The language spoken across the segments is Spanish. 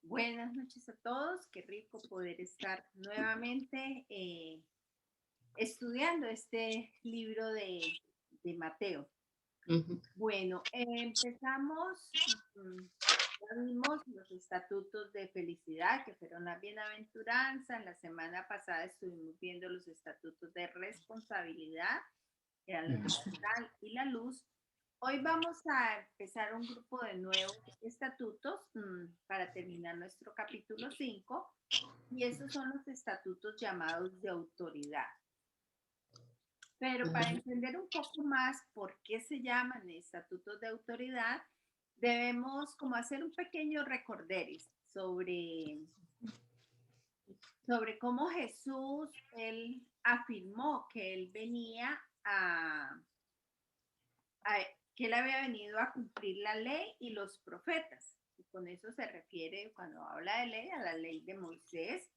Buenas noches a todos, qué rico poder estar nuevamente estudiando este libro de Mateo. Ujú. Bueno, empezamos, ya vimos los estatutos de felicidad, que fueron la bienaventuranza. La semana pasada estuvimos viendo los estatutos de responsabilidad, que eran la sal y la luz. Hoy vamos a empezar un grupo de nuevos estatutos para terminar nuestro capítulo 5 y esos son los estatutos llamados de autoridad. Pero para entender un poco más por qué se llaman estatutos de autoridad, debemos como hacer un pequeño recorderis sobre cómo Jesús, él afirmó que él venía a que él había venido a cumplir la ley y los profetas. Y con eso se refiere, cuando habla de ley, a la ley de Moisés,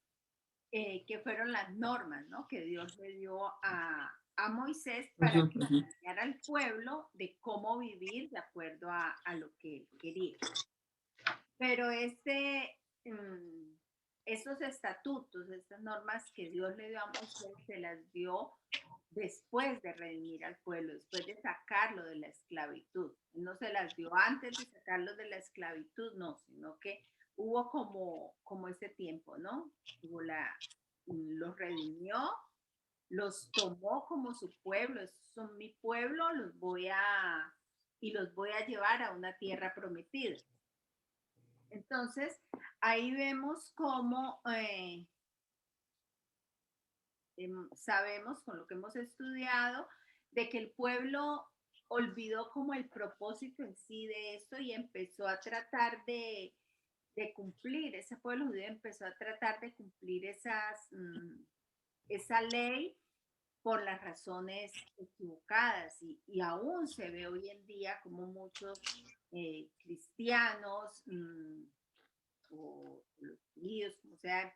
que fueron las normas, ¿no? Que Dios le dio a Moisés para Ujú, que ujú. enseñara al pueblo de cómo vivir de acuerdo a lo que él quería. Pero estos estatutos, estas normas que Dios le dio a Moisés, se las dio después de redimir al pueblo, después de sacarlo de la esclavitud. No se las dio antes de sacarlo de la esclavitud, no, sino que hubo como ese tiempo, ¿no? Los redimió, los tomó como su pueblo, esos son mi pueblo, y los voy a llevar a una tierra prometida. Entonces, ahí vemos cómo sabemos con lo que hemos estudiado de que el pueblo olvidó como el propósito en sí de esto y empezó a tratar de cumplir, ese pueblo judío empezó a tratar de cumplir esa ley por las razones equivocadas y aún se ve hoy en día como muchos cristianos o los judíos, como sea,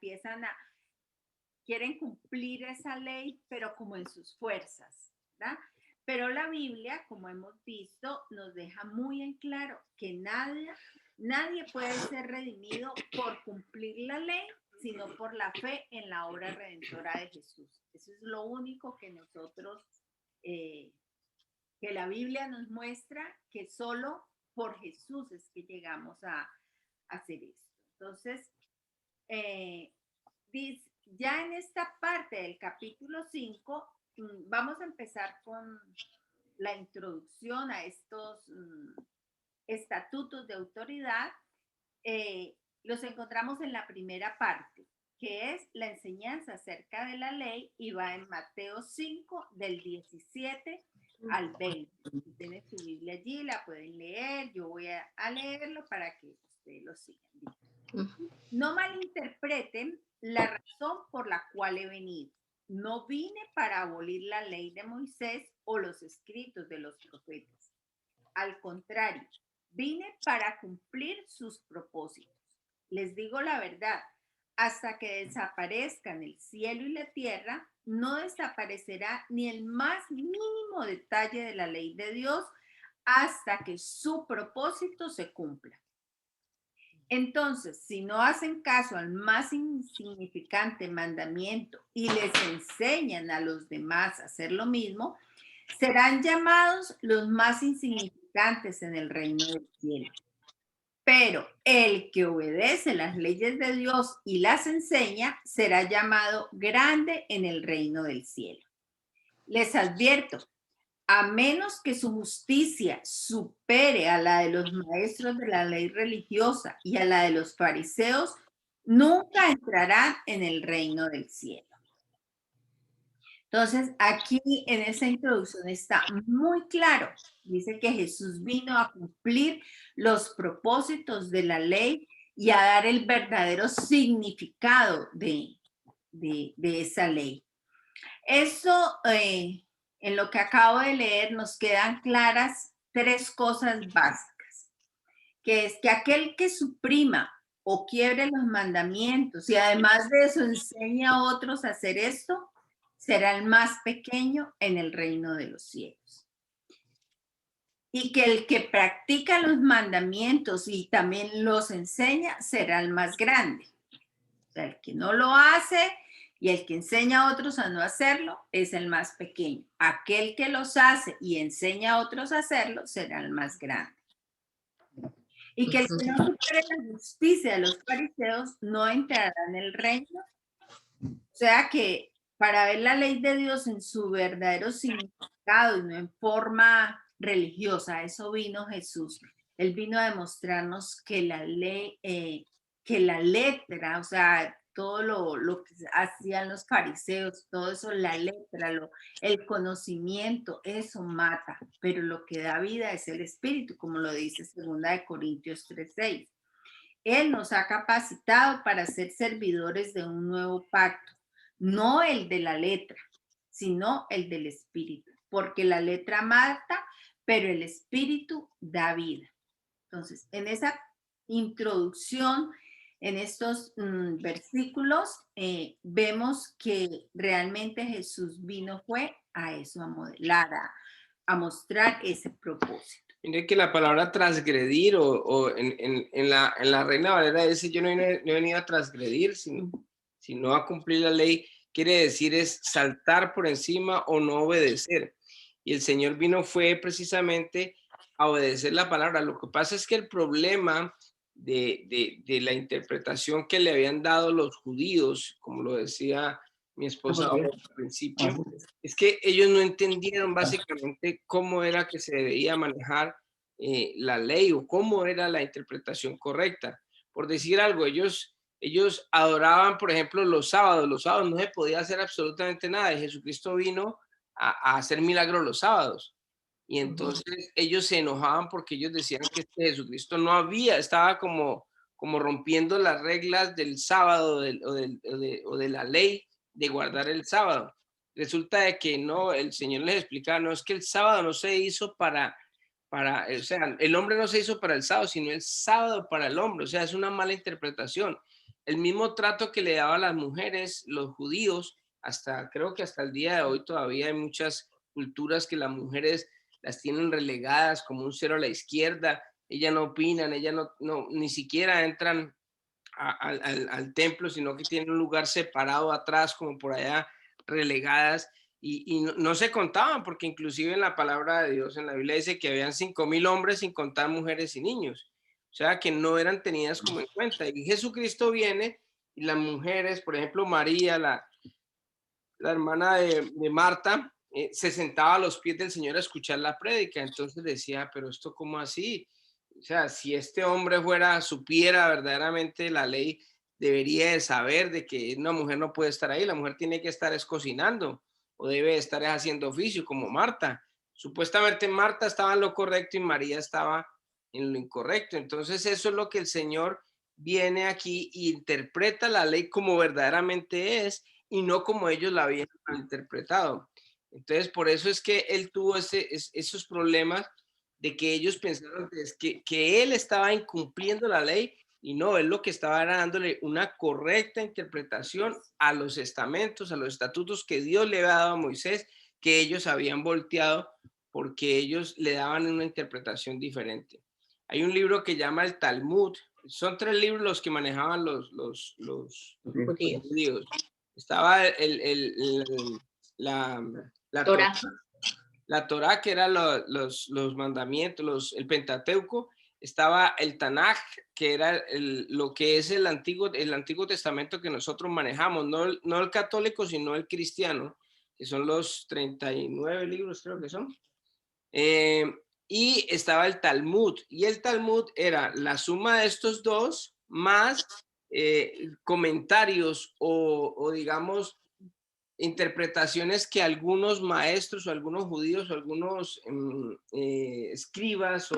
quieren cumplir esa ley, pero como en sus fuerzas, ¿verdad? Pero la Biblia, como hemos visto, nos deja muy en claro que nadie puede ser redimido por cumplir la ley, sino por la fe en la obra redentora de Jesús. Eso es lo único que nosotros, eh, que la Biblia nos muestra, que solo por Jesús es que llegamos a hacer esto. Entonces, eh, ya en esta parte del capítulo 5, vamos a empezar con la introducción a estos estatutos de autoridad. Los encontramos en la primera parte, que es la enseñanza acerca de la ley, y va en Mateo 5, del 17 al 20. Si tienen su Biblia allí, la pueden leer. Yo voy a leerlo para que ustedes lo sigan. No malinterpreten la razón por la cual he venido. No vine para abolir la ley de Moisés o los escritos de los profetas. Al contrario, vine para cumplir sus propósitos. Les digo la verdad, hasta que desaparezcan el cielo y la tierra, no desaparecerá ni el más mínimo detalle de la ley de Dios hasta que su propósito se cumpla. Entonces, si no hacen caso al más insignificante mandamiento y les enseñan a los demás a hacer lo mismo, serán llamados los más insignificantes en el reino del cielo. Pero el que obedece las leyes de Dios y las enseña será llamado grande en el reino del cielo. Les advierto, a menos que su justicia supere a la de los maestros de la ley religiosa y a la de los fariseos, nunca entrarán en el reino del cielo. Entonces, aquí en esa introducción está muy claro. Dice que Jesús vino a cumplir los propósitos de la ley y a dar el verdadero significado de esa ley. Eso, en lo que acabo de leer, nos quedan claras tres cosas básicas, que es que aquel que suprima o quiebre los mandamientos y además de eso enseña a otros a hacer esto, será el más pequeño en el reino de los cielos. y que el que practica los mandamientos y también los enseña será el más grande. O sea, el que no lo hace y el que enseña a otros a no hacerlo es el más pequeño. Aquel que los hace y enseña a otros a hacerlo será el más grande. Y que el que no supere la justicia de los fariseos no entrará en el reino. O sea que para ver la ley de Dios en su verdadero significado y no en forma religiosa, eso vino Jesús. Él vino a demostrarnos que la ley, que la letra, o sea, todo lo que hacían los fariseos, todo eso, la letra, el conocimiento, eso mata, pero lo que da vida es el espíritu, como lo dice 2 Corintios 3:6. Él nos ha capacitado para ser servidores de un nuevo pacto, no el de la letra, sino el del espíritu, porque la letra mata, pero el espíritu da vida. Entonces, en esa introducción, en estos versículos, vemos que realmente Jesús vino fue a eso, a modelar, a mostrar ese propósito. Mire que la palabra transgredir o en la Reina Valera dice yo no he venido a transgredir, sino a cumplir la ley, quiere decir es saltar por encima o no obedecer. Y el Señor vino fue precisamente a obedecer la palabra. Lo que pasa es que el problema de la interpretación que le habían dado los judíos, como lo decía mi esposa al principio, es que ellos no entendieron básicamente cómo era que se debía manejar la ley o cómo era la interpretación correcta. Por decir algo, ellos adoraban, por ejemplo, los sábados no se podía hacer absolutamente nada y Jesucristo vino a hacer milagros los sábados. Y entonces ellos se enojaban porque ellos decían que Jesucristo no estaba como rompiendo las reglas del sábado o de la ley de guardar el sábado. Resulta de que no, el Señor les explicaba, no, es que el sábado no se hizo o sea, el hombre no se hizo para el sábado, sino el sábado para el hombre, o sea, es una mala interpretación. El mismo trato que le daba a las mujeres, los judíos, creo que hasta el día de hoy todavía hay muchas culturas que las mujeres las tienen relegadas como un cero a la izquierda, ellas no opinan, ellas ni siquiera entran al templo, sino que tienen un lugar separado atrás, como por allá, relegadas, y no se contaban, porque inclusive en la palabra de Dios, en la Biblia dice que habían 5,000 hombres sin contar mujeres y niños, o sea que no eran tenidas como en cuenta. Y Jesucristo viene y las mujeres, por ejemplo, María, la hermana de Marta, se sentaba a los pies del Señor a escuchar la prédica, entonces decía, pero esto cómo así, o sea, si este hombre supiera verdaderamente la ley, debería de saber de que una mujer no puede estar ahí, la mujer tiene que estar cocinando o debe estar haciendo oficio como Marta. Supuestamente Marta estaba en lo correcto y María estaba en lo incorrecto. Entonces eso es lo que el Señor viene aquí e interpreta la ley como verdaderamente es y no como ellos la habían interpretado. Entonces por eso es que él tuvo esos problemas de que ellos pensaron que él estaba incumpliendo la ley y no, él lo que estaba era dándole una correcta interpretación a los estamentos, a los estatutos que Dios le había dado a Moisés, que ellos habían volteado porque ellos le daban una interpretación diferente. Hay un libro que llama el Talmud, son 3 libros los que manejaban los judíos. Estaba la, la Torá. La Torá, que eran los mandamientos, el Pentateuco. Estaba el Tanaj, que era lo que es el Antiguo Testamento que nosotros manejamos, no el católico, sino el cristiano, que son los 39 libros, creo que son. Y estaba el Talmud, y el Talmud era la suma de estos dos más comentarios o digamos interpretaciones que algunos maestros o algunos judíos o algunos escribas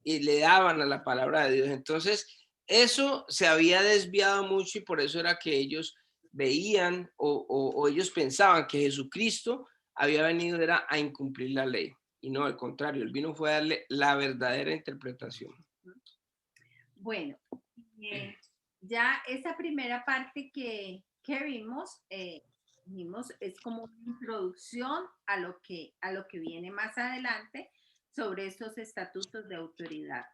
le daban a la palabra de Dios. Entonces, eso se había desviado mucho y por eso era que ellos veían o ellos pensaban que Jesucristo había venido era a incumplir la ley. Y no, al contrario, él vino fue a darle la verdadera interpretación. Bueno, ya esa primera parte que vimos, es como una introducción a lo que viene más adelante, sobre estos estatutos de autoridad.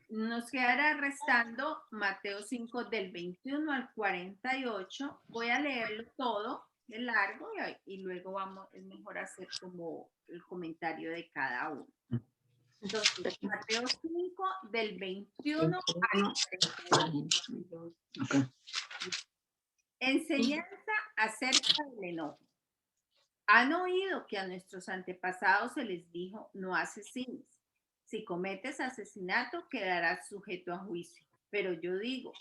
Nos quedará restando Mateo 5 del 21 al 48. Voy a leerlo todo de largo y luego vamos, es mejor hacer como el comentario de cada uno. Entonces, Mateo 5 del 21 al 48. Okay. Enseñanza acerca del enojo. Han oído que a nuestros antepasados se les dijo, no asesines. Si cometes asesinato, quedarás sujeto a juicio. Pero yo digo,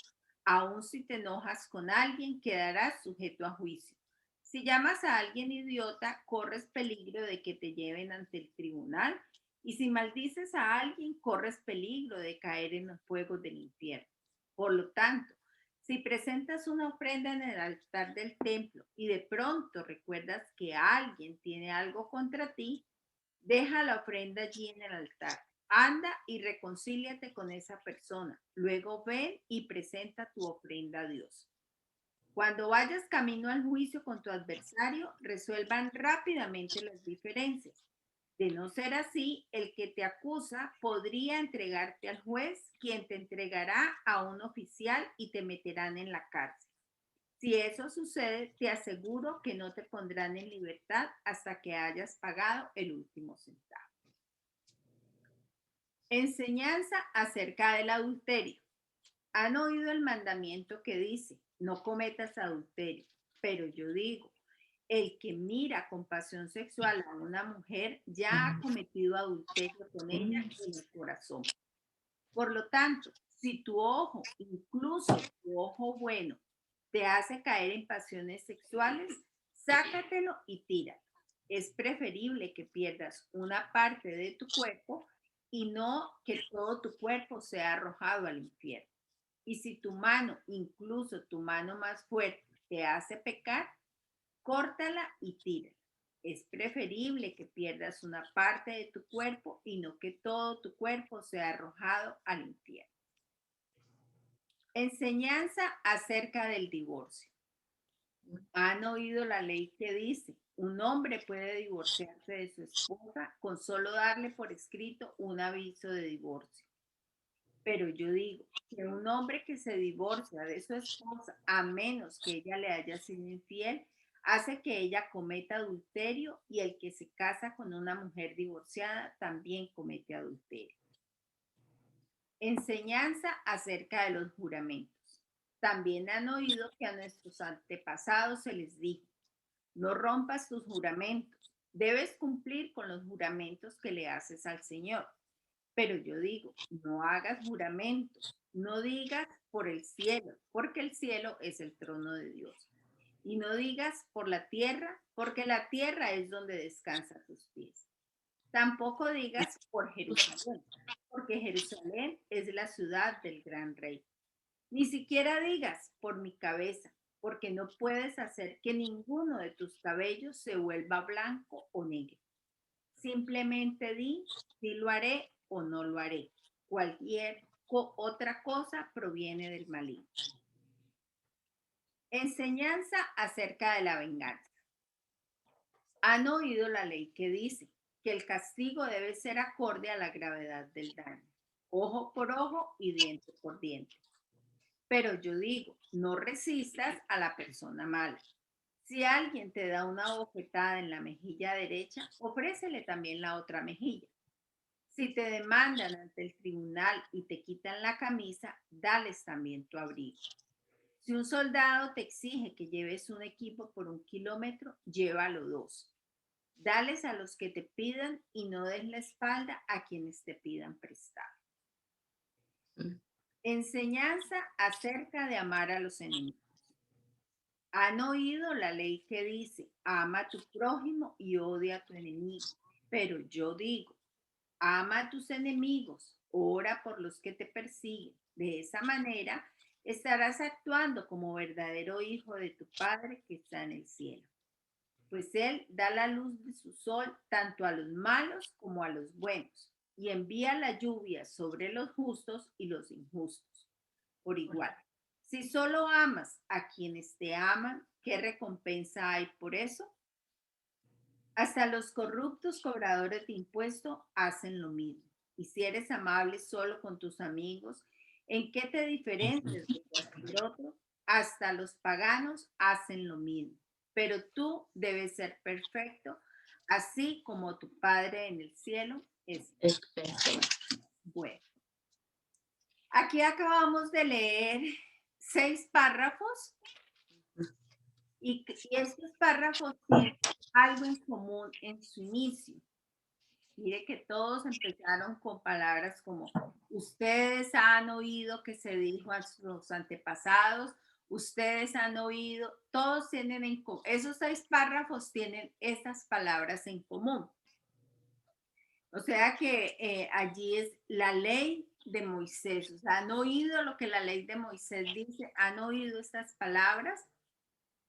aun si te enojas con alguien, quedarás sujeto a juicio. Si llamas a alguien idiota, corres peligro de que te lleven ante el tribunal. Y si maldices a alguien, corres peligro de caer en los fuegos del infierno. Por lo tanto, si presentas una ofrenda en el altar del templo y de pronto recuerdas que alguien tiene algo contra ti, deja la ofrenda allí en el altar. Anda y reconcíliate con esa persona. Luego ven y presenta tu ofrenda a Dios. Cuando vayas camino al juicio con tu adversario, resuelvan rápidamente las diferencias. De no ser así, el que te acusa podría entregarte al juez, quien te entregará a un oficial y te meterán en la cárcel. Si eso sucede, te aseguro que no te pondrán en libertad hasta que hayas pagado el último centavo. Enseñanza acerca del adulterio. Han oído el mandamiento que dice, no cometas adulterio, pero yo digo, el que mira con pasión sexual a una mujer ya ha cometido adulterio con ella en el corazón. Por lo tanto, si tu ojo, incluso tu ojo bueno, te hace caer en pasiones sexuales, sácatelo y tíralo. Es preferible que pierdas una parte de tu cuerpo y no que todo tu cuerpo sea arrojado al infierno. Y si tu mano, incluso tu mano más fuerte, te hace pecar, córtala y tírala. Es preferible que pierdas una parte de tu cuerpo y no que todo tu cuerpo sea arrojado al infierno. Enseñanza acerca del divorcio. Han oído la ley que dice, un hombre puede divorciarse de su esposa con solo darle por escrito un aviso de divorcio. Pero yo digo que un hombre que se divorcia de su esposa, a menos que ella le haya sido infiel, hace que ella cometa adulterio y el que se casa con una mujer divorciada también comete adulterio. Enseñanza acerca de los juramentos. También han oído que a nuestros antepasados se les dijo, no rompas tus juramentos, debes cumplir con los juramentos que le haces al Señor. Pero yo digo, no hagas juramentos, no digas por el cielo, porque el cielo es el trono de Dios. Y no digas por la tierra, porque la tierra es donde descansan tus pies. Tampoco digas por Jerusalén, porque Jerusalén es la ciudad del gran rey. Ni siquiera digas por mi cabeza, porque no puedes hacer que ninguno de tus cabellos se vuelva blanco o negro. Simplemente di si lo haré o no lo haré. Cualquier otra cosa proviene del maligno. Enseñanza acerca de la venganza. Han oído la ley que dice que el castigo debe ser acorde a la gravedad del daño, ojo por ojo y diente por diente. Pero yo digo, no resistas a la persona mala. Si alguien te da una bofetada en la mejilla derecha, ofrécele también la otra mejilla. Si te demandan ante el tribunal y te quitan la camisa, dales también tu abrigo. Si un soldado te exige que lleves un equipo por 1 kilómetro, llévalo 2. Dales a los que te pidan y no des la espalda a quienes te pidan prestado. Enseñanza acerca de amar a los enemigos. Han oído la ley que dice, ama a tu prójimo y odia a tu enemigo. Pero yo digo, ama a tus enemigos, ora por los que te persiguen. De esa manera estarás actuando como verdadero hijo de tu Padre que está en el cielo. Pues Él da la luz de su sol tanto a los malos como a los buenos y envía la lluvia sobre los justos y los injustos por igual. Si solo amas a quienes te aman, ¿qué recompensa hay por eso? Hasta los corruptos cobradores de impuestos hacen lo mismo. Y si eres amable solo con tus amigos, ¿en qué te diferencias de cualquier otro? Hasta los paganos hacen lo mismo. Pero tú debes ser perfecto, así como tu Padre en el cielo es perfecto. Bueno, aquí acabamos de leer 6 párrafos y estos párrafos tienen algo en común en su inicio. Mire que todos empezaron con palabras como ustedes han oído que se dijo a sus antepasados, ustedes han oído, todos tienen en común, esos 6 párrafos tienen esas palabras en común. O sea que allí es la ley de Moisés, o sea, han oído lo que la ley de Moisés dice, han oído estas palabras,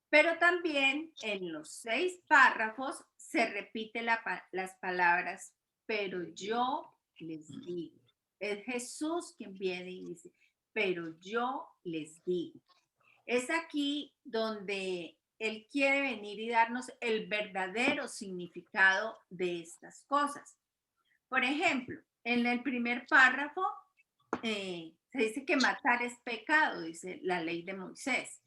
pero también en los 6 párrafos se repite las palabras, pero yo les digo. Es Jesús quien viene y dice, pero yo les digo. Es aquí donde Él quiere venir y darnos el verdadero significado de estas cosas. Por ejemplo, en el primer párrafo se dice que matar es pecado, dice la ley de Moisés.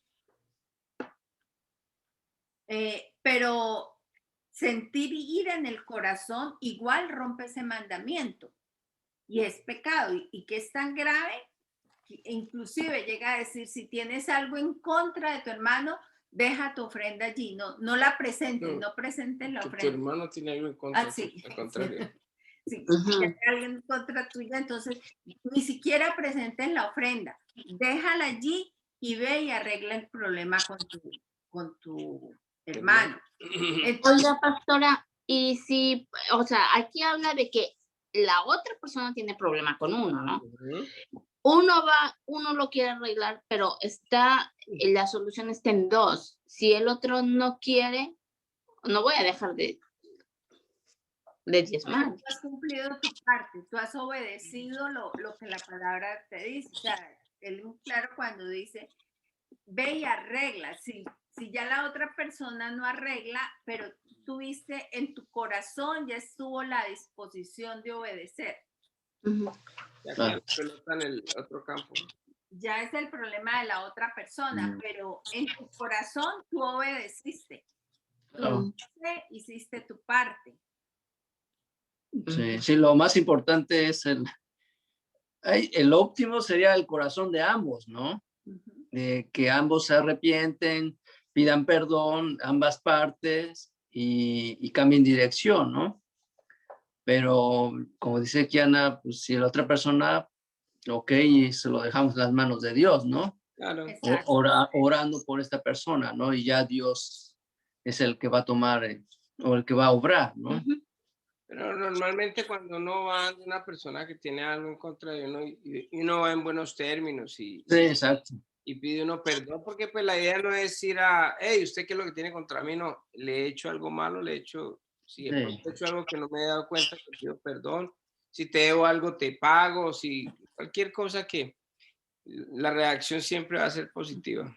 Pero sentir ira en el corazón igual rompe ese mandamiento y es pecado y que es tan grave que inclusive llega a decir si tienes algo en contra de tu hermano, deja tu ofrenda allí, no la presentes, no presentes la ofrenda. Tu hermano tiene algo en contra, sí. al contrario. Sí, si hay alguien en contra tuya, entonces ni siquiera presentes la ofrenda, déjala allí y ve y arregla el problema con tu hermano. Oiga, pastora, y si, o sea, aquí habla de que la otra persona tiene problema con uno, ¿no? Uno lo quiere arreglar, pero la solución está en 2. Si el otro no quiere, no voy a dejar de diezmar. Tú has cumplido tu parte, tú has obedecido lo que la palabra te dice. O sea, él es muy claro cuando dice, ve y arregla. Si ya la otra persona no arregla, pero tuviste en tu corazón, ya estuvo la disposición de obedecer. Ya que la pelota en el otro campo. Ya es el problema de la otra persona, pero en tu corazón tú obedeciste. Tú hiciste tu parte. Sí, lo más importante es el óptimo sería el corazón de ambos, ¿no? Que ambos se arrepienten, pidan perdón, ambas partes y cambien dirección, ¿no? Pero como dice Kiana, pues si la otra persona, ok, se lo dejamos en las manos de Dios, ¿no? Claro. Orando por esta persona, ¿no? Y ya Dios es el que va a tomar o el que va a obrar, ¿no? Pero normalmente cuando uno va de una persona que tiene algo en contra de uno y uno va en buenos términos sí, exacto. Y pide uno perdón, porque pues la idea no es ir a, hey, ¿usted qué es lo que tiene contra mí? No, le he hecho algo malo, si he hecho algo que no me he dado cuenta, te pido perdón. Si te debo algo, te pago. Si cualquier cosa que la reacción siempre va a ser positiva.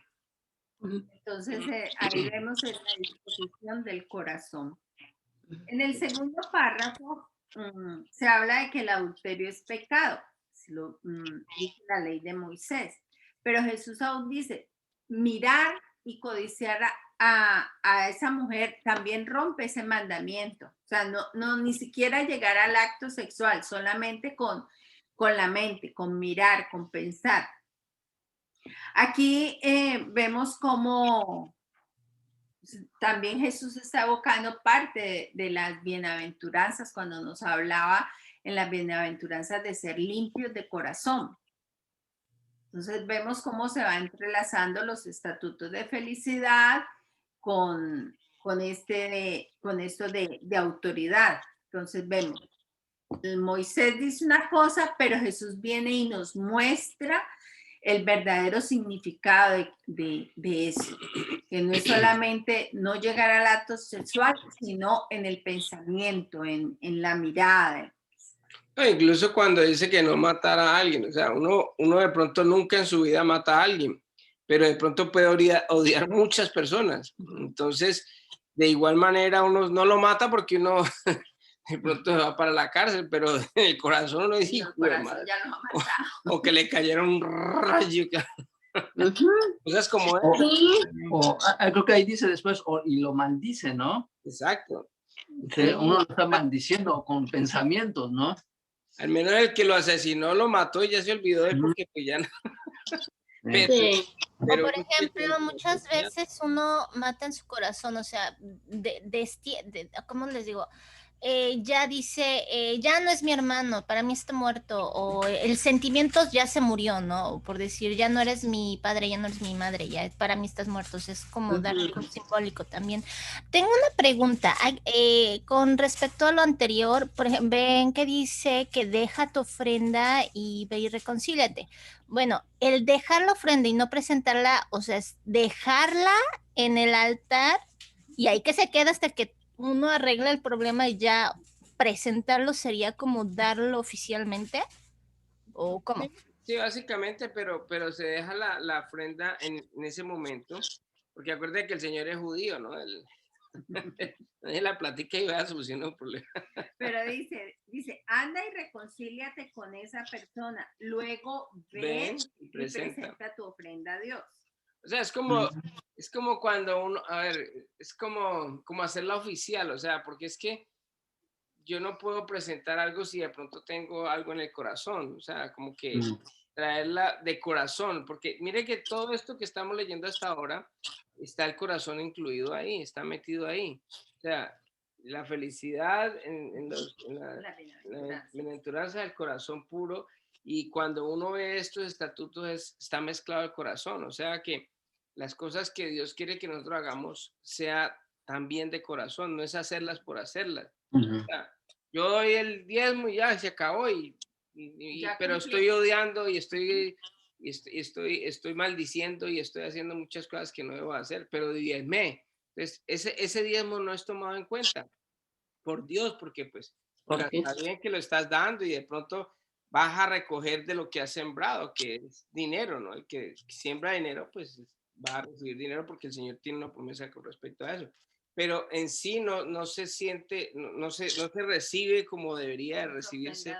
Entonces ahí vemos la disposición del corazón. En el segundo párrafo se habla de que el adulterio es pecado, dice la ley de Moisés. Pero Jesús aún dice, mirar y codiciar a esa mujer también rompe ese mandamiento. O sea, no ni siquiera llegar al acto sexual, solamente con la mente, con mirar, con pensar. Aquí vemos cómo también Jesús está evocando parte de las bienaventuranzas cuando nos hablaba en las bienaventuranzas de ser limpios de corazón. Entonces vemos cómo se va entrelazando los estatutos de felicidad con esto de autoridad. Entonces vemos, Moisés dice una cosa, pero Jesús viene y nos muestra el verdadero significado de eso, que no es solamente no llegar al acto sexual, sino en el pensamiento, en la mirada. Incluso cuando dice que no matar a alguien, o sea, uno de pronto nunca en su vida mata a alguien, pero de pronto puede odiar muchas personas. Entonces, de igual manera uno no lo mata porque uno de pronto va para la cárcel, pero en el corazón uno dice, Y el hijo de corazón madre, ya lo ha matado. o que le cayera un rayo. Ujú. Cosas como O, Sí, creo que ahí dice después, y lo maldice, ¿no? exacto. Dice, uno lo está maldiciendo con pensamientos, ¿no? Al menos el que lo asesinó lo mató y ya se olvidó de él porque pues ya no. Pero, sí. O pero por ejemplo, muchas veces uno mata en su corazón, o sea, ¿cómo les digo? Ya dice, ya no es mi hermano, para mí está muerto, o el sentimiento ya se murió, ¿no? Por decir, ya no eres mi padre, ya no eres mi madre, ya para mí estás muerto, o sea, es como dar algo simbólico también. Tengo una pregunta, con respecto a lo anterior, por ejemplo, ven que dice que deja tu ofrenda y ve y reconcíliate. Bueno, el dejar la ofrenda y no presentarla, o sea, es dejarla en el altar y ahí que se queda hasta que uno arregla el problema y ya presentarlo sería como darlo oficialmente, ¿o cómo? sí, básicamente, pero se deja la ofrenda en ese momento, porque acuérdate que el Señor es judío, ¿no? Nadie la platica y va a solucionar un problema. Pero dice, anda y reconcíliate con esa persona, luego ven y y presenta. presenta tu ofrenda a Dios. O sea, es como cuando uno, a ver, es como hacerla oficial, o sea, porque es que yo no puedo presentar algo si de pronto tengo algo en el corazón, o sea, como que traerla de corazón, porque mire que todo esto que estamos leyendo hasta ahora, está el corazón incluido ahí, está metido ahí. O sea, la felicidad en la La bienaventuranza. bienaventuranza del corazón puro, y cuando uno ve estos estatutos está mezclado el corazón, o sea que las cosas que Dios quiere que nosotros hagamos sea también de corazón, no es hacerlas por hacerlas. O sea, yo doy el diezmo y ya se acabó, pero estoy odiando y estoy maldiciendo y estoy haciendo muchas cosas que no debo hacer, pero diezmé. Entonces, ese diezmo no es tomado en cuenta por Dios, porque pues está bien que lo estás dando y de pronto vas a recoger de lo que has sembrado, que es dinero, ¿no? El que siembra dinero, pues va a recibir dinero porque el Señor tiene una promesa con respecto a eso. Pero en sí no se siente, no se recibe como debería de recibirse.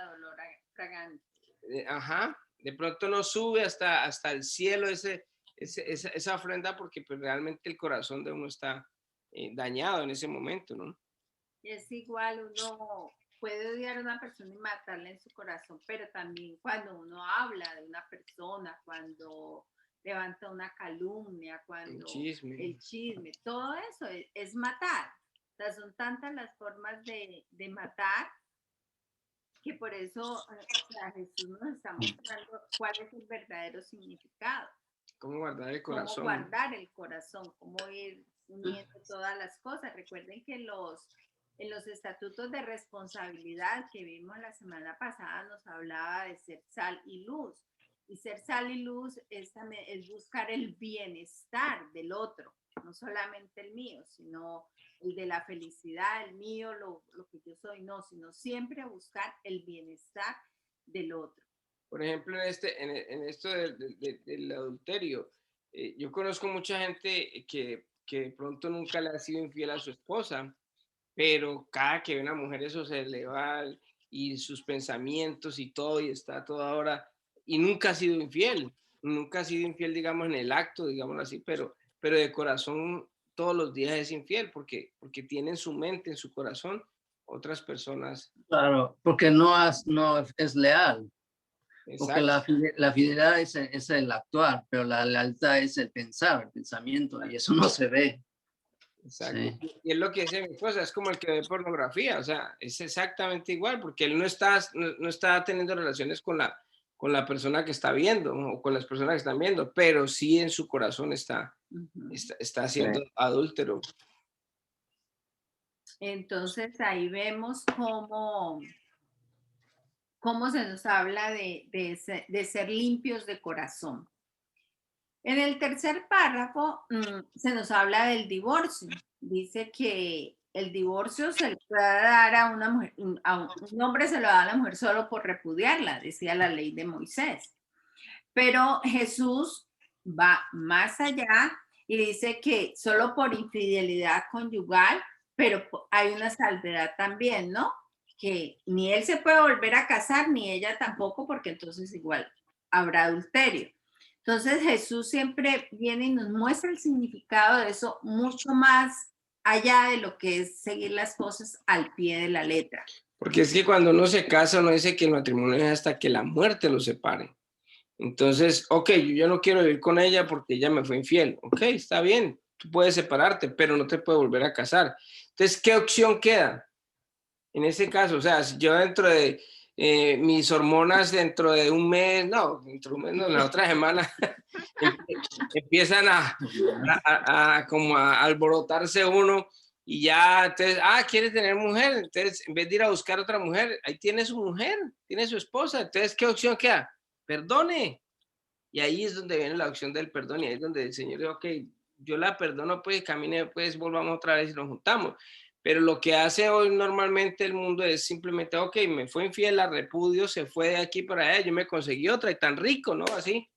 Ajá, de pronto no sube hasta el cielo esa ofrenda porque pues, realmente el corazón de uno está dañado en ese momento, ¿no? Es igual, uno puede odiar a una persona y matarla en su corazón, pero también cuando uno habla de una persona, cuando levanta una calumnia, cuando el chisme, todo eso es matar. O sea, son tantas las formas de matar que por eso o sea, Jesús nos está mostrando cuál es el verdadero significado. Cómo guardar el corazón. Cómo guardar el corazón, cómo ir uniendo todas las cosas. Recuerden que en los estatutos de responsabilidad que vimos la semana pasada nos hablaba de ser sal y luz. Y ser sal y luz es buscar el bienestar del otro, no solamente el mío, sino el de la felicidad, el mío, lo que yo soy, no, sino siempre buscar el bienestar del otro. Por ejemplo, en esto del adulterio, yo conozco mucha gente que de pronto nunca le ha sido infiel a su esposa, pero cada que ve una mujer eso se eleva y sus pensamientos y todo, y está toda hora, y nunca ha sido infiel, digamos, en el acto, digámoslo así, pero de corazón todos los días es infiel, porque tiene en su mente, en su corazón, otras personas. Claro, porque no es leal. Porque Exacto. la fidelidad es el actuar, pero la lealtad es el pensar, el pensamiento, y eso no se ve. Exacto. Sí. Y es lo que dice mi esposa, es como el que ve pornografía, o sea, es exactamente igual, porque él no está teniendo relaciones con la persona que está viendo o con las personas que están viendo, pero sí en su corazón está siendo adúltero. Entonces ahí vemos cómo se nos habla de ser limpios de corazón. En el tercer párrafo se nos habla del divorcio. Dice que el divorcio se le puede dar a una mujer, a un hombre se lo da a la mujer solo por repudiarla, decía la ley de Moisés. Pero Jesús va más allá y dice que solo por infidelidad conyugal, pero hay una salvedad también, ¿no? Que ni él se puede volver a casar, ni ella tampoco, porque entonces igual habrá adulterio. Entonces Jesús siempre viene y nos muestra el significado de eso mucho más allá de lo que es seguir las cosas al pie de la letra. Porque es que cuando uno se casa, uno dice que el matrimonio es hasta que la muerte los separe. Entonces, ok, yo ya no quiero vivir con ella porque ella me fue infiel. Ok, está bien, tú puedes separarte, pero no te puedes volver a casar. Entonces, ¿qué opción queda? En ese caso, o sea, si yo dentro de mis hormonas dentro de un mes, no, dentro de un mes, no, la otra semana, empiezan a como a alborotarse uno y ya, entonces, ¿quieres tener mujer? Entonces, en vez de ir a buscar otra mujer, ahí tiene su mujer, tiene su esposa. Entonces, ¿qué opción queda? Perdone. Y ahí es donde viene la opción del perdón y ahí es donde el Señor dice, ok, yo la perdono, pues camine, pues volvamos otra vez y nos juntamos. Pero lo que hace hoy normalmente el mundo es simplemente, ok, me fue infiel, la repudio, se fue de aquí para allá, yo me conseguí otra y tan rico, ¿no? Así,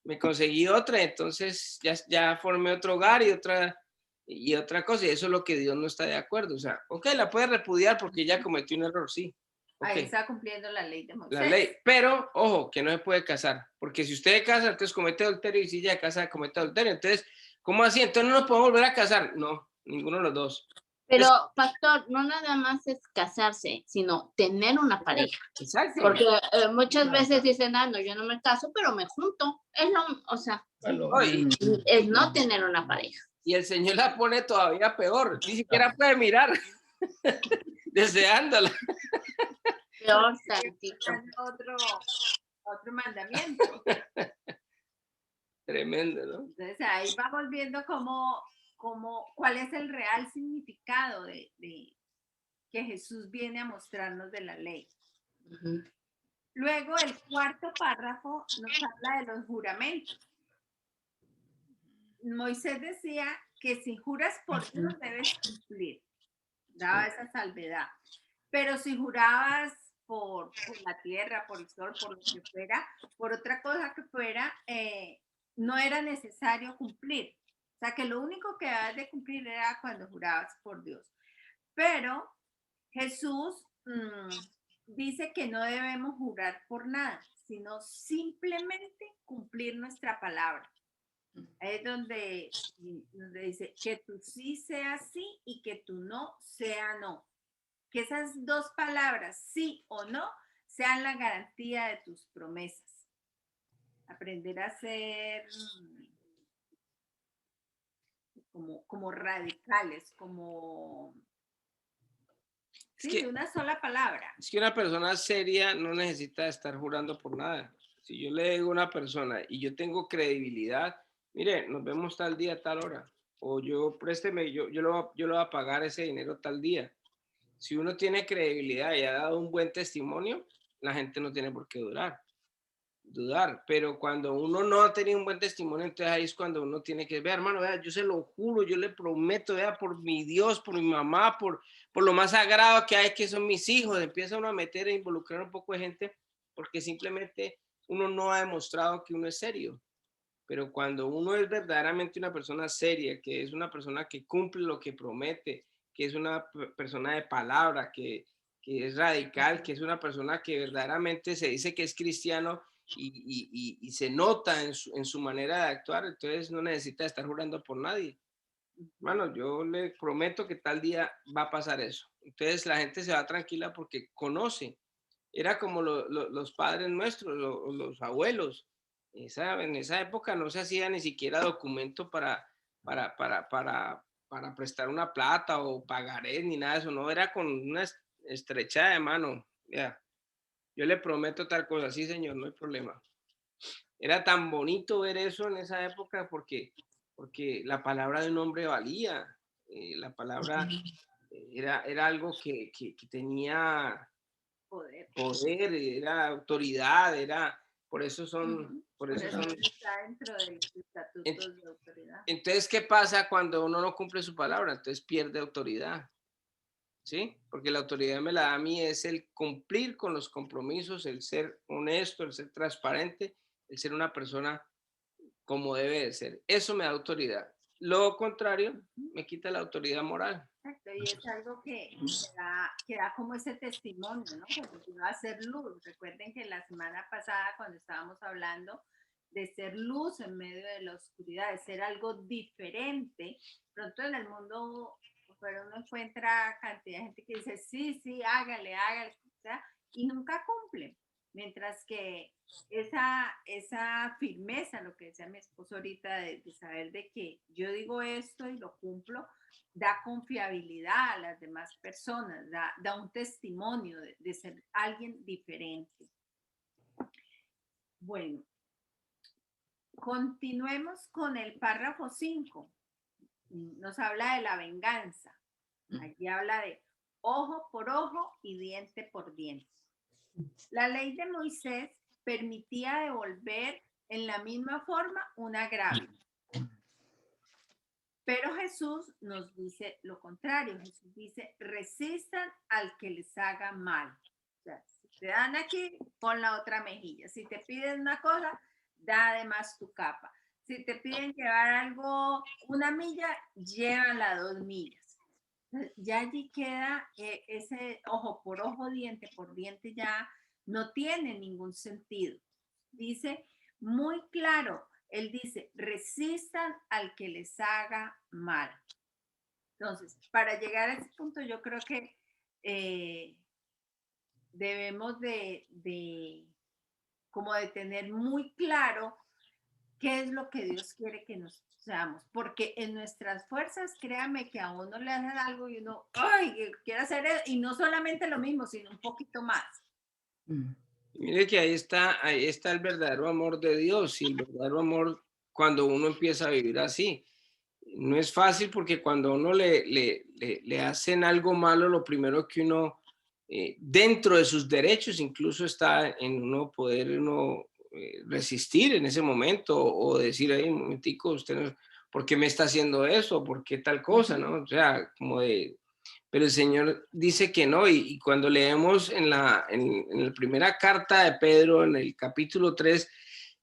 me conseguí otra, entonces ya formé otro hogar y otra cosa, y eso es lo que Dios no está de acuerdo. O sea, ok, la puede repudiar porque ya cometió un error, sí. Okay. Ahí está cumpliendo la ley de Moisés. La ley, pero ojo, que no se puede casar, porque si usted casa, entonces comete adulterio, y si ella casa, comete adulterio. Entonces, ¿cómo así? Entonces no nos podemos volver a casar. No, ninguno de los dos. Pero, pastor, no nada más es casarse, sino tener una pareja. Exacto. Porque muchas veces dicen, no, yo no me caso, pero me junto. Es lo, o sea, es no tener una pareja. Y el Señor la pone todavía peor, ni siquiera puede mirar, deseándola. Peor tantito. Otro mandamiento. Tremendo, ¿no? Entonces ahí vamos viendo cuál es el real significado de que Jesús viene a mostrarnos de la ley. Uh-huh. Luego el cuarto párrafo nos habla de los juramentos. Moisés decía que si juras por Dios debes cumplir, daba esa salvedad. Pero si jurabas por la tierra, por el sol, por lo que fuera, por otra cosa que fuera, no era necesario cumplir. O sea, que lo único que debes de cumplir era cuando jurabas por Dios. Pero Jesús dice que no debemos jurar por nada, sino simplemente cumplir nuestra palabra. Es donde dice que tu sí sea sí y que tu no sea no. Que esas dos palabras, sí o no, sean la garantía de tus promesas. Aprender a ser como radicales, como de una sola palabra. Es que una persona seria no necesita estar jurando por nada. Si yo le digo a una persona y yo tengo credibilidad, mire, nos vemos tal día, tal hora, o présteme, yo le voy a pagar ese dinero tal día. Si uno tiene credibilidad y ha dado un buen testimonio, la gente no tiene por qué dudar. Pero cuando uno no ha tenido un buen testimonio, entonces ahí es cuando uno tiene que ver, hermano, vea, yo se lo juro, yo le prometo, vea, por mi Dios, por mi mamá, por lo más sagrado que hay, que son mis hijos, empieza uno a meter e involucrar un poco de gente, porque simplemente uno no ha demostrado que uno es serio. Pero cuando uno es verdaderamente una persona seria, que es una persona que cumple lo que promete, que es una persona de palabra, que es radical, que es una persona que verdaderamente se dice que es cristiano y se nota en su manera de actuar, entonces no necesita estar jurando por nadie. Hermano, yo le prometo que tal día va a pasar eso. Entonces la gente se va tranquila porque conoce. Era como los padres nuestros, los abuelos. En esa época no se hacía ni siquiera documento para prestar una plata o pagaré ni nada de eso, no, era con una estrechada de mano. Ya, yo le prometo tal cosa, sí señor, no hay problema. Era tan bonito ver eso en esa época porque la palabra de un hombre valía, la palabra era algo que tenía poder, era autoridad, por eso son... Por eso está dentro del estatuto de autoridad. Entonces, ¿qué pasa cuando uno no cumple su palabra? Entonces pierde autoridad, ¿sí? Porque la autoridad me la da a mí es el cumplir con los compromisos, el ser honesto, el ser transparente, el ser una persona como debe de ser. Eso me da autoridad. lo contrario me quita la autoridad moral. Exacto, y es algo que da como ese testimonio, ¿no? Porque si va a ser luz. Recuerden que la semana pasada, cuando estábamos hablando de ser luz en medio de la oscuridad, de ser algo diferente, pronto en el mundo, pero uno encuentra cantidad de gente que dice, sí, sí, hágale, hágale, o sea, y nunca cumplen. Mientras que esa firmeza, lo que decía mi esposo ahorita, de saber de que yo digo esto y lo cumplo, da confiabilidad a las demás personas, da un testimonio de ser alguien diferente. Bueno, continuemos con el párrafo 5. Nos habla de la venganza. Aquí habla de ojo por ojo y diente por diente. La ley de Moisés permitía devolver en la misma forma un agravio. Pero Jesús nos dice lo contrario. Jesús dice, resistan al que les haga mal. O sea, si te dan aquí, pon la otra mejilla. Si te piden una cosa, da además tu capa. Si te piden llevar algo, una milla, llévala 2 millas. Ya allí queda ese ojo por ojo, diente por diente, ya no tiene ningún sentido. Dice muy claro, él dice, resistan al que les haga mal. Entonces, para llegar a ese punto, yo creo que debemos como de tener muy claro qué es lo que Dios quiere que nos seamos, porque en nuestras fuerzas, créame que a uno le hacen algo y uno, ay, quiere hacer eso, y no solamente lo mismo, sino un poquito más. Mire que ahí está el verdadero amor de Dios, y el verdadero amor cuando uno empieza a vivir así. No es fácil porque cuando a uno le hacen algo malo, lo primero que uno, dentro de sus derechos, incluso está en uno poder resistir en ese momento o decir, ahí un momentico, usted no, ¿por qué me está haciendo eso? ¿Por qué tal cosa? ¿No? O sea, como de... Pero el Señor dice que no, y cuando leemos en la primera carta de Pedro, en el capítulo 3,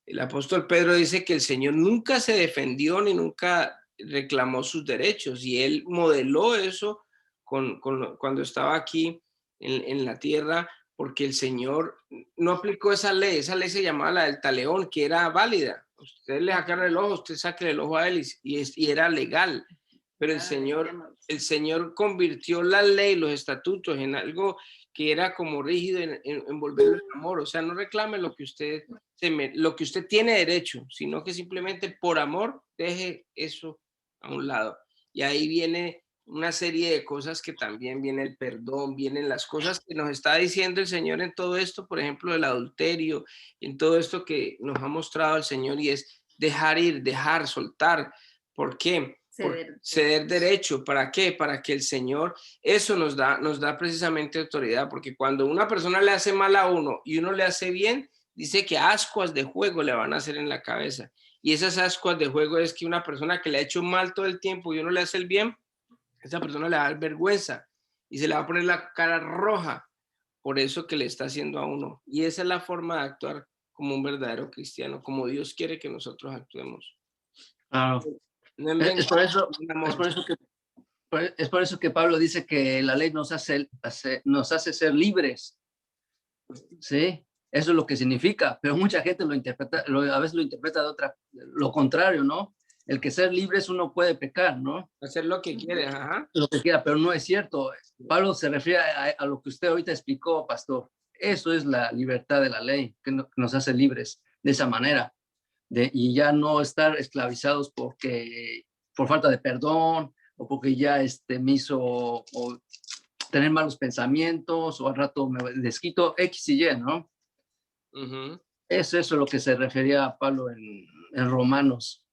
el apóstol Pedro dice que el Señor nunca se defendió ni nunca reclamó sus derechos, y él modeló eso cuando estaba aquí en la tierra, porque el Señor no aplicó esa ley se llamaba la del talión, que era válida. Usted le sacaron el ojo, usted saque el ojo a él y era legal. Pero el Señor convirtió la ley, los estatutos, en algo que era como rígido en volverlo el amor. O sea, no reclame lo que usted tiene derecho, sino que simplemente por amor deje eso a un lado. Y ahí viene una serie de cosas que también viene el perdón, vienen las cosas que nos está diciendo el Señor en todo esto, por ejemplo, el adulterio, en todo esto que nos ha mostrado el Señor, y es dejar ir, dejar, soltar. ¿Por qué? Ceder derecho. ¿Para qué? Para que el Señor, eso nos da precisamente autoridad, porque cuando una persona le hace mal a uno y uno le hace bien, dice que ascuas de juego le van a hacer en la cabeza. Y esas ascuas de juego es que una persona que le ha hecho mal todo el tiempo y uno le hace el bien, esa persona le va a dar vergüenza y se le va a poner la cara roja por eso que le está haciendo a uno. Y esa es la forma de actuar como un verdadero cristiano, como Dios quiere que nosotros actuemos. Claro. No Es por eso que Pablo dice que la ley nos hace ser libres. ¿Sí? Eso es lo que significa, pero mucha gente a veces lo interpreta lo contrario, ¿no? El que ser libre es uno puede pecar, ¿no? Hacer lo que quiere, ajá. Lo que quiera, pero no es cierto. Pablo se refiere a lo que usted ahorita explicó, pastor. Eso es la libertad de la ley, que nos hace libres de esa manera. Y ya no estar esclavizados por falta de perdón, o porque ya me hizo o tener malos pensamientos, o al rato me desquito, X y Y, ¿no? Es eso lo que se refería a Pablo en Romanos.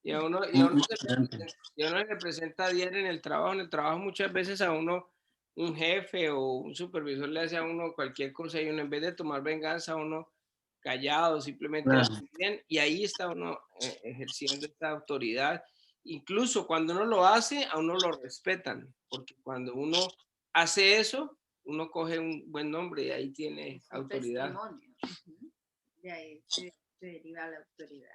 Y a uno le representa diario en el trabajo. En el trabajo muchas veces a uno, un jefe o un supervisor le hace a uno cualquier cosa y uno, en vez de tomar venganza, a uno callado, simplemente hace bien, y ahí está uno ejerciendo esta autoridad. Incluso cuando uno lo hace, a uno lo respetan, porque cuando uno hace eso, uno coge un buen nombre y ahí tiene autoridad. De ahí se deriva la autoridad.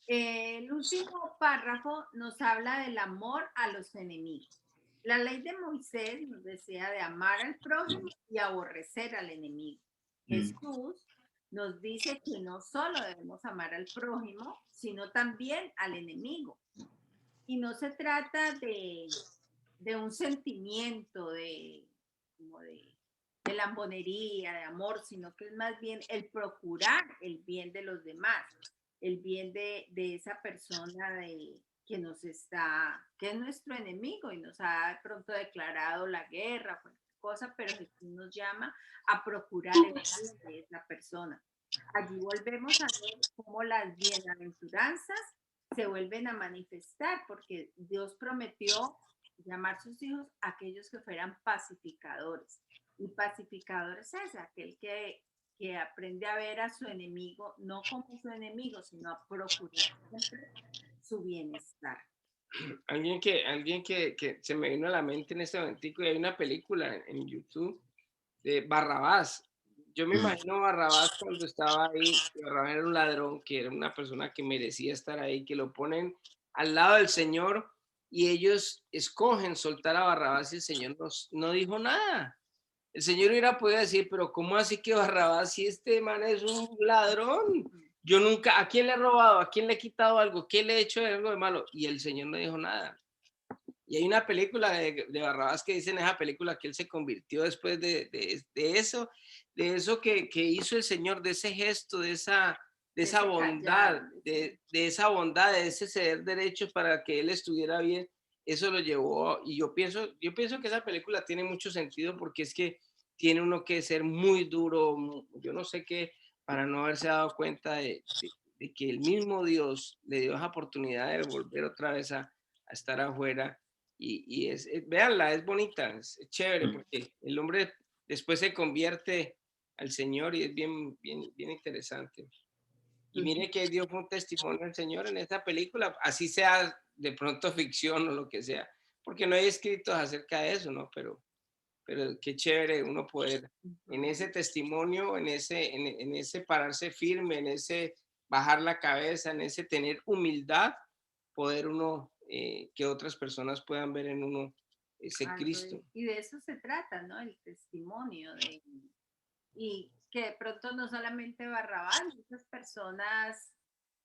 El último párrafo nos habla del amor a los enemigos. La ley de Moisés nos decía de amar al prójimo y aborrecer al enemigo. Jesús nos dice que no solo debemos amar al prójimo, sino también al enemigo. Y no se trata de un sentimiento como de lambonería, de amor, sino que es más bien el procurar el bien de los demás, el bien de esa persona que nos está, que es nuestro enemigo y nos ha de pronto declarado la guerra, cualquier cosa, pero Jesús nos llama a procurar el bien de esa persona. Allí volvemos a ver cómo las bienaventuranzas se vuelven a manifestar, porque Dios prometió llamar sus hijos aquellos que fueran pacificadores. Y pacificador es ese, aquel que aprende a ver a su enemigo no como su enemigo, sino a procurar siempre su bienestar. Alguien que se me vino a la mente en este momentico, y hay una película en YouTube de Barrabás. Yo me imagino Barrabás cuando estaba ahí, Barrabás era un ladrón, que era una persona que merecía estar ahí, que lo ponen al lado del Señor y ellos escogen soltar a Barrabás y el Señor no dijo nada. El Señor hubiera podido decir, pero ¿cómo así que Barrabás si este man es un ladrón? Yo nunca, ¿a quién le he robado? ¿A quién le he quitado algo? ¿Qué le he hecho de algo de malo? Y el Señor no dijo nada. Y hay una película de Barrabás que dice en esa película que él se convirtió después de eso que hizo el Señor, de ese gesto, de esa bondad, de esa bondad, de ese ceder derechos para que él estuviera bien. Eso lo llevó, y yo pienso que esa película tiene mucho sentido porque es que tiene uno que ser muy duro, yo no sé qué, para no haberse dado cuenta de que el mismo Dios le dio esa oportunidad de volver otra vez a estar afuera. Y véanla, es bonita, es chévere, porque el hombre después se convierte al Señor y es bien, bien, bien interesante. Y mire que dio un testimonio al Señor en esta película, así sea de pronto ficción o lo que sea, porque no hay escritos acerca de eso, ¿no? Pero qué chévere uno poder en ese testimonio, en ese pararse firme, en ese bajar la cabeza, en ese tener humildad, poder uno, que otras personas puedan ver en uno ese Cristo. Y de eso se trata, ¿no? El testimonio. Y que de pronto no solamente Barrabás, muchas personas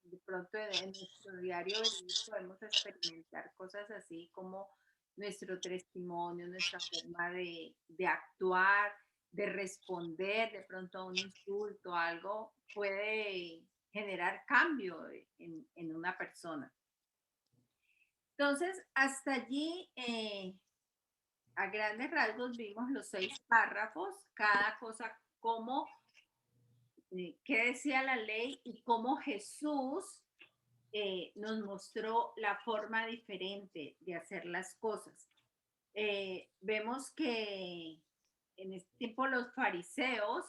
de pronto en nuestro diario vivir podemos experimentar cosas así como nuestro testimonio, nuestra forma de actuar, de responder de pronto a un insulto, algo puede generar cambio en una persona. Entonces, hasta allí, a grandes rasgos, vimos los 6 párrafos, cada cosa como qué decía la ley y cómo Jesús nos mostró la forma diferente de hacer las cosas. Vemos que en este tiempo los fariseos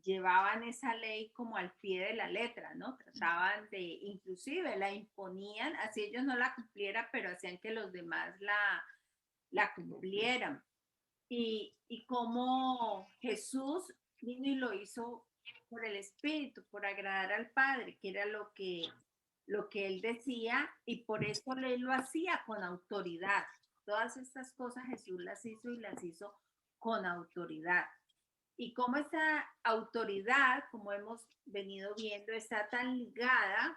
llevaban esa ley como al pie de la letra, ¿no? Trataban de, inclusive la imponían, así ellos no la cumplieran, pero hacían que los demás la cumplieran. Y cómo Jesús vino y lo hizo por el Espíritu, por agradar al Padre, que era lo que él decía, y por eso él lo hacía con autoridad. Todas estas cosas Jesús las hizo y las hizo con autoridad. Y cómo esa autoridad, como hemos venido viendo, está tan ligada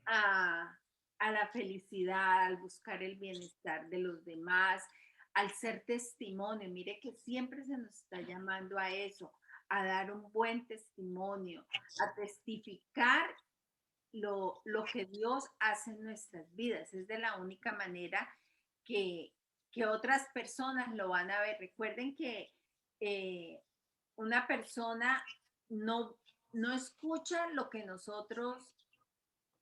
a la felicidad, al buscar el bienestar de los demás, al ser testimonio. Mire que siempre se nos está llamando a eso, a dar un buen testimonio, a testificar lo que Dios hace en nuestras vidas. Es de la única manera que otras personas lo van a ver. Recuerden que una persona no escucha lo que nosotros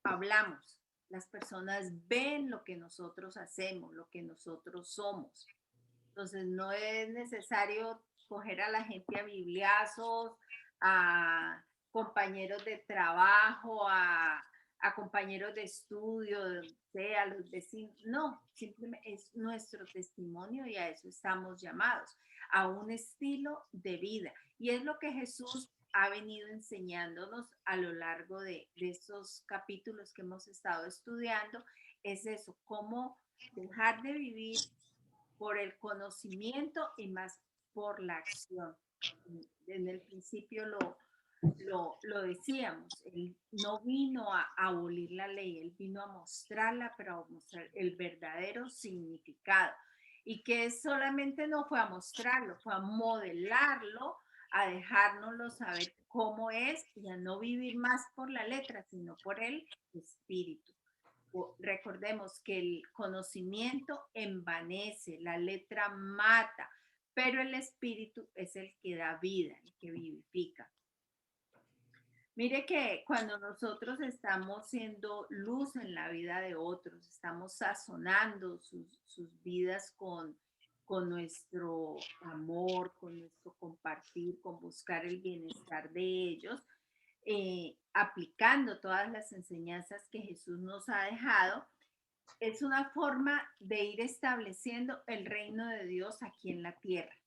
hablamos. Las personas ven lo que nosotros hacemos, lo que nosotros somos. Entonces no es necesario coger a la gente a bibliazos, a compañeros de trabajo, a compañeros de estudio, a los vecinos. No, simplemente es nuestro testimonio y a eso estamos llamados, a un estilo de vida. Y es lo que Jesús ha venido enseñándonos a lo largo de estos capítulos que hemos estado estudiando es eso, cómo dejar de vivir por el conocimiento y más por la acción. En el principio lo decíamos, él no vino a abolir la ley, él vino a mostrarla, pero a mostrar el verdadero significado. Y que solamente no fue a mostrarlo, fue a modelarlo, a dejárnoslo saber cómo es y a no vivir más por la letra, sino por el espíritu. Recordemos que el conocimiento envanece, la letra mata, pero el espíritu es el que da vida, el que vivifica. Mire que cuando nosotros estamos siendo luz en la vida de otros, estamos sazonando sus vidas con nuestro amor, con nuestro compartir, con buscar el bienestar de ellos, aplicando todas las enseñanzas que Jesús nos ha dejado, es una forma de ir estableciendo el reino de Dios aquí en la tierra.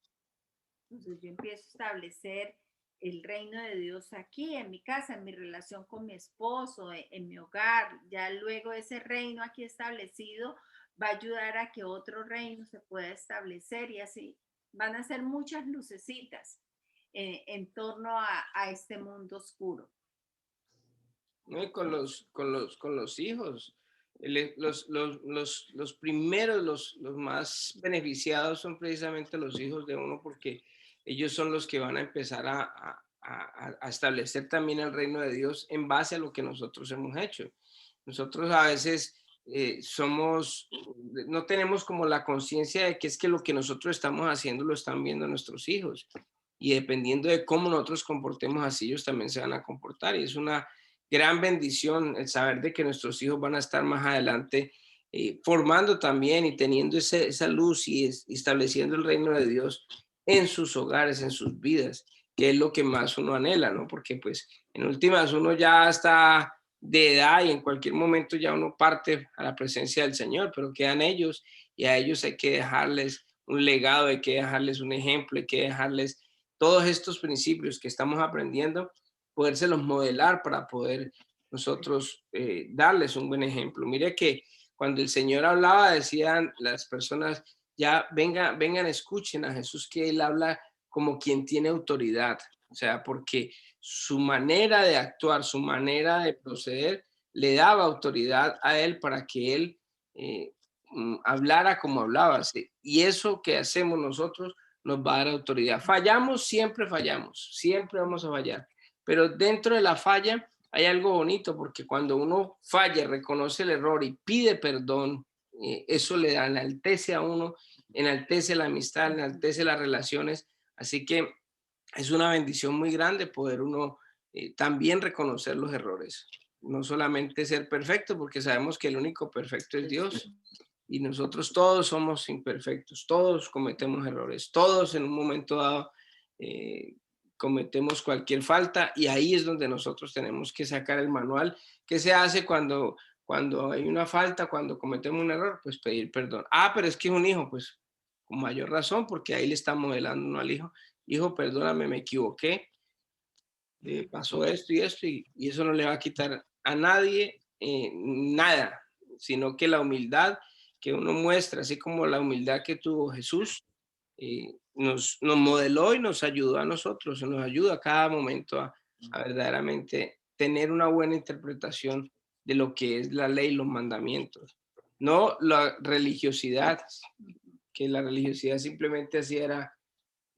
Entonces yo empiezo a establecer el reino de Dios aquí, en mi casa, en mi relación con mi esposo, en mi hogar. Ya luego ese reino aquí establecido va a ayudar a que otro reino se pueda establecer y así van a ser muchas lucecitas en torno a este mundo oscuro. ¿No? Y con los hijos. Los primeros, los más beneficiados son precisamente los hijos de uno, porque ellos son los que van a empezar a establecer también el reino de Dios en base a lo que nosotros hemos hecho. Nosotros a veces no tenemos como la conciencia de que es que lo que nosotros estamos haciendo lo están viendo nuestros hijos. Y dependiendo de cómo nosotros comportemos así, ellos también se van a comportar. Y es una gran bendición el saber de que nuestros hijos van a estar más adelante formando también y teniendo esa luz y estableciendo el reino de Dios en sus hogares, en sus vidas, que es lo que más uno anhela, ¿no? Porque pues en últimas uno ya está de edad y en cualquier momento ya uno parte a la presencia del Señor, pero quedan ellos y a ellos hay que dejarles un legado, hay que dejarles un ejemplo, hay que dejarles todos estos principios que estamos aprendiendo, podérselos modelar para poder nosotros darles un buen ejemplo. Mire que cuando el Señor hablaba, decían las personas, ya vengan, escuchen a Jesús, que Él habla como quien tiene autoridad. O sea, porque su manera de actuar, su manera de proceder, le daba autoridad a Él para que Él hablara como hablaba. ¿Sí? Y eso que hacemos nosotros nos va a dar autoridad. Fallamos, siempre vamos a fallar. Pero dentro de la falla hay algo bonito, porque cuando uno falla, reconoce el error y pide perdón, eso le enaltece a uno, enaltece la amistad, enaltece las relaciones. Así que es una bendición muy grande poder uno también reconocer los errores. No solamente ser perfecto, porque sabemos que el único perfecto es Dios. Y nosotros todos somos imperfectos, todos cometemos errores, todos en un momento dado cometemos cualquier falta, y ahí es donde nosotros tenemos que sacar el manual. ¿Qué se hace cuando hay una falta, cuando cometemos un error? Pues pedir perdón. Pero es que es un hijo, pues con mayor razón, porque ahí le está modelando uno al hijo. Hijo, perdóname, me equivoqué, pasó esto y esto, y eso no le va a quitar a nadie nada, sino que la humildad que uno muestra, así como la humildad que tuvo Jesús, nos modeló y nos ayudó a nosotros, nos ayuda a cada momento a verdaderamente tener una buena interpretación de lo que es la ley y los mandamientos. No la religiosidad, que la religiosidad simplemente así era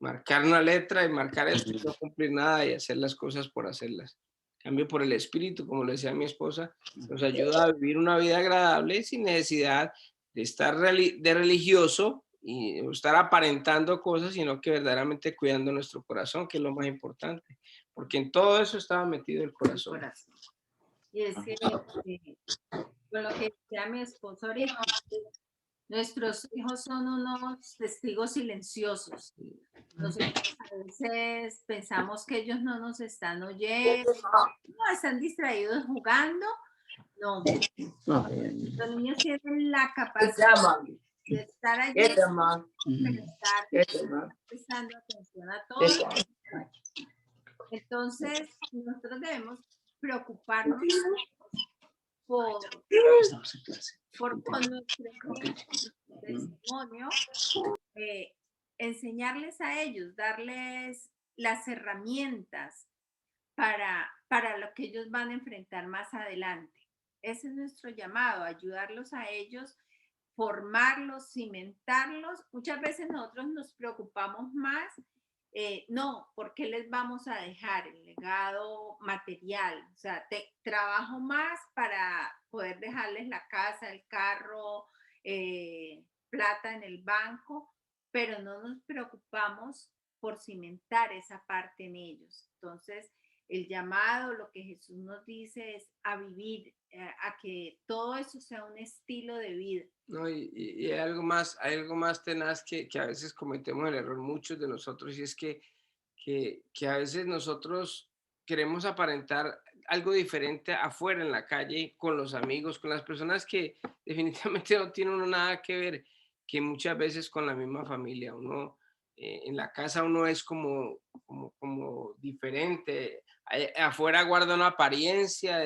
marcar una letra y marcar esto y no cumplir nada y hacer las cosas por hacerlas. En cambio, por el Espíritu, como le decía mi esposa, nos ayuda a vivir una vida agradable sin necesidad de estar de religioso y estar aparentando cosas, sino que verdaderamente cuidando nuestro corazón, que es lo más importante, porque en todo eso estaba metido el corazón. Y es que, con lo que decía mi esposo ahorita, nuestros hijos son unos testigos silenciosos. Nosotros a veces pensamos que ellos no nos están oyendo, no, están distraídos jugando. No, los niños tienen la capacidad de estar allí, prestando atención a todo. Entonces, nosotros debemos preocuparnos por con nuestro testimonio, enseñarles a ellos, darles las herramientas para lo que ellos van a enfrentar más adelante. Ese es nuestro llamado, ayudarlos a ellos, formarlos, cimentarlos. Muchas veces nosotros nos preocupamos más, no, ¿por qué les vamos a dejar el legado material? O sea, trabajo más para poder dejarles la casa, el carro, plata en el banco, pero no nos preocupamos por cimentar esa parte en ellos. Entonces, el llamado, lo que Jesús nos dice es a vivir, a que todo eso sea un estilo de vida. No, y hay algo más tenaz que a veces cometemos el error muchos de nosotros, y es que a veces nosotros queremos aparentar algo diferente afuera en la calle, con los amigos, con las personas que definitivamente no tienen uno nada que ver, que muchas veces con la misma familia. Uno en la casa uno es como diferente, afuera guarda una apariencia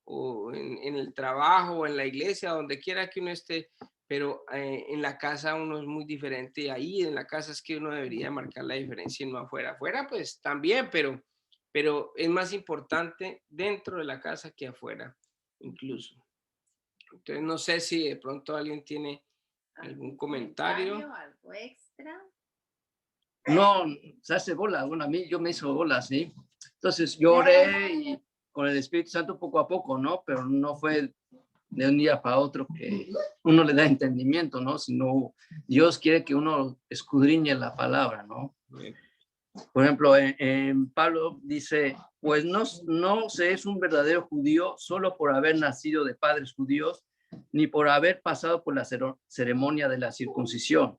o en el trabajo o en la iglesia, donde quiera que uno esté, pero en la casa uno es muy diferente, y ahí en la casa es que uno debería marcar la diferencia y no afuera. Afuera pues también, pero es más importante dentro de la casa que afuera incluso. Entonces no sé si de pronto alguien tiene algún comentario. ¿Algo extra? No, se hace bola. Bueno, a mí yo me hizo bola, ¿sí? Entonces yo oré y con el Espíritu Santo poco a poco, ¿no? Pero no fue de un día para otro que uno le da entendimiento, ¿no? Sino Dios quiere que uno escudriñe la palabra, ¿no? Por ejemplo, en Pablo dice, pues no se es un verdadero judío solo por haber nacido de padres judíos, ni por haber pasado por la ceremonia de la circuncisión.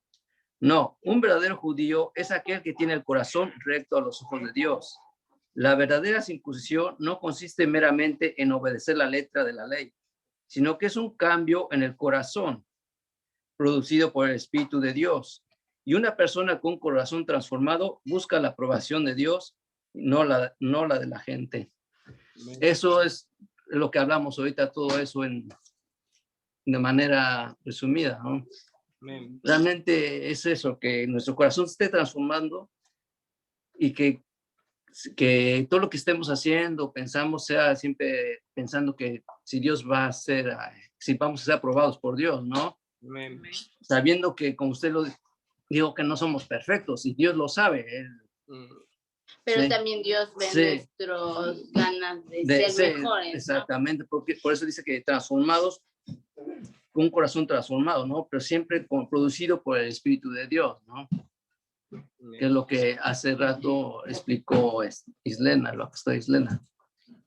No, un verdadero judío es aquel que tiene el corazón recto a los ojos de Dios. La verdadera circuncisión no consiste meramente en obedecer la letra de la ley, sino que es un cambio en el corazón producido por el Espíritu de Dios. Y una persona con corazón transformado busca la aprobación de Dios, no la de la gente. Eso es lo que hablamos ahorita, todo eso de manera resumida, ¿no? Realmente es eso, que nuestro corazón esté transformando y que todo lo que estemos haciendo, pensamos, sea siempre pensando que si Dios va a ser, si vamos a ser aprobados por Dios, ¿no? Amén. Sabiendo que, como usted lo dijo, que no somos perfectos y Dios lo sabe. Pero sí, también Dios ve sí, nuestras ganas de ser mejores, exactamente, ¿no? Por eso dice que transformados, con un corazón transformado, ¿no? Pero siempre producido por el Espíritu de Dios, ¿no? Que es lo que hace rato explicó Islena, lo que está Islena.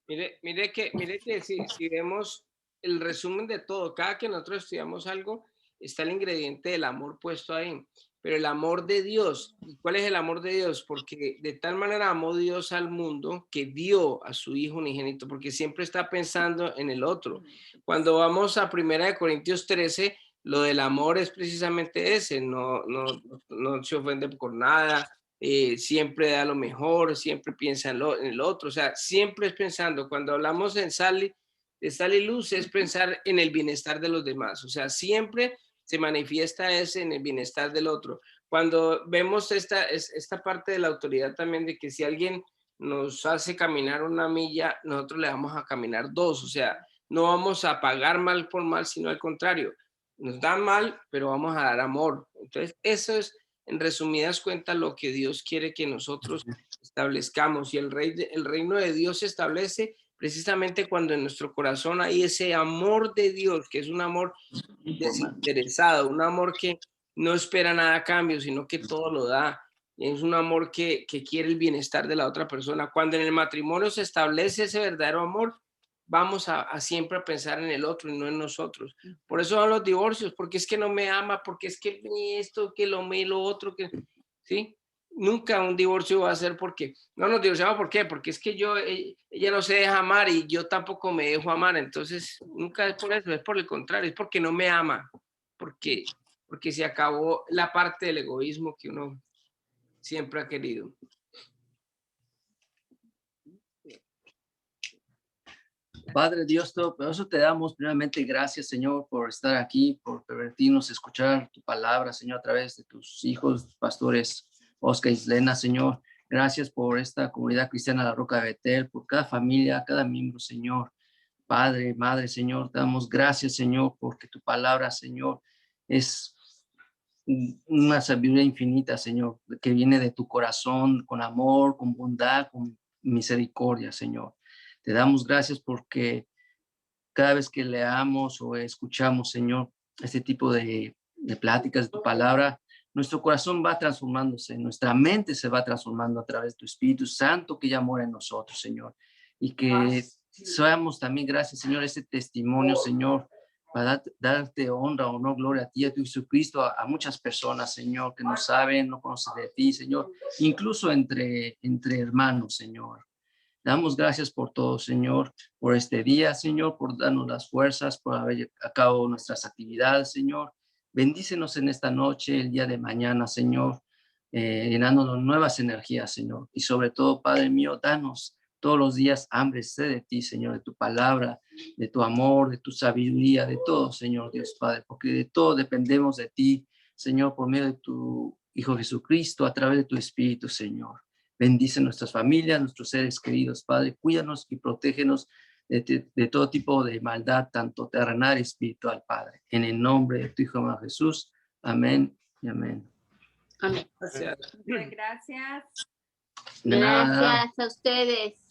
Mire que si vemos el resumen de todo, cada que nosotros estudiamos algo, está el ingrediente del amor puesto ahí. Pero el amor de Dios, ¿cuál es el amor de Dios? Porque de tal manera amó Dios al mundo que dio a su Hijo unigénito, porque siempre está pensando en el otro. Cuando vamos a 1 Corintios 13, lo del amor es precisamente ese, no se ofende por nada, siempre da lo mejor, siempre piensa en el otro, o sea, siempre es pensando. Cuando hablamos de sal y luz, es pensar en el bienestar de los demás, o sea, siempre se manifiesta ese en el bienestar del otro. Cuando vemos esta parte de la autoridad también, de que si alguien nos hace caminar una milla, nosotros le vamos a caminar 2, o sea, no vamos a pagar mal por mal, sino al contrario, nos dan mal, pero vamos a dar amor. Entonces, eso es, en resumidas cuentas, lo que Dios quiere que nosotros establezcamos, y el reino de Dios se establece precisamente cuando en nuestro corazón hay ese amor de Dios, que es un amor desinteresado, un amor que no espera nada a cambio, sino que todo lo da. Es un amor que quiere el bienestar de la otra persona. Cuando en el matrimonio se establece ese verdadero amor, vamos a siempre a pensar en el otro y no en nosotros. Por eso son los divorcios, porque es que no me ama, porque es que esto, que lo otro, que ¿sí? Nunca un divorcio va a ser porque no nos divorciamos. ¿Por qué? Porque es que ella no se deja amar y yo tampoco me dejo amar. Entonces, nunca es por eso, es por el contrario, es porque no me ama, porque se acabó la parte del egoísmo que uno siempre ha querido. Padre Dios Todopoderoso, te damos primeramente gracias, Señor, por estar aquí, por permitirnos escuchar tu palabra, Señor, a través de tus hijos, pastores Oscar y Islena, Señor. Gracias por esta comunidad cristiana La Roca de Betel, por cada familia, cada miembro, Señor. Padre, Madre, Señor, te damos gracias, Señor, porque tu palabra, Señor, es una sabiduría infinita, Señor, que viene de tu corazón, con amor, con bondad, con misericordia, Señor. Te damos gracias porque cada vez que leamos o escuchamos, Señor, este tipo de pláticas de tu palabra, nuestro corazón va transformándose, nuestra mente se va transformando a través de tu Espíritu Santo que ya mora en nosotros, Señor. Y que seamos también, gracias, Señor, este testimonio, Señor, para darte honra, honor, gloria a ti, a tu Jesucristo, a muchas personas, Señor, que no saben, no conocen de ti, Señor, incluso entre hermanos, Señor. Damos gracias por todo, Señor, por este día, Señor, por darnos las fuerzas, por haber a cabo nuestras actividades, Señor. Bendícenos en esta noche, el día de mañana, Señor, llenándonos nuevas energías, Señor. Y sobre todo, Padre mío, danos todos los días hambre, sed de ti, Señor, de tu palabra, de tu amor, de tu sabiduría, de todo, Señor Dios Padre, porque de todo dependemos de ti, Señor, por medio de tu Hijo Jesucristo, a través de tu Espíritu, Señor. Bendice nuestras familias, nuestros seres queridos, Padre. Cuídanos y protégenos de todo tipo de maldad, tanto terrenal y espiritual, Padre. En el nombre de tu Hijo Jesús. Amén y amén. Amén. Gracias. Gracias. De nada. Gracias a ustedes.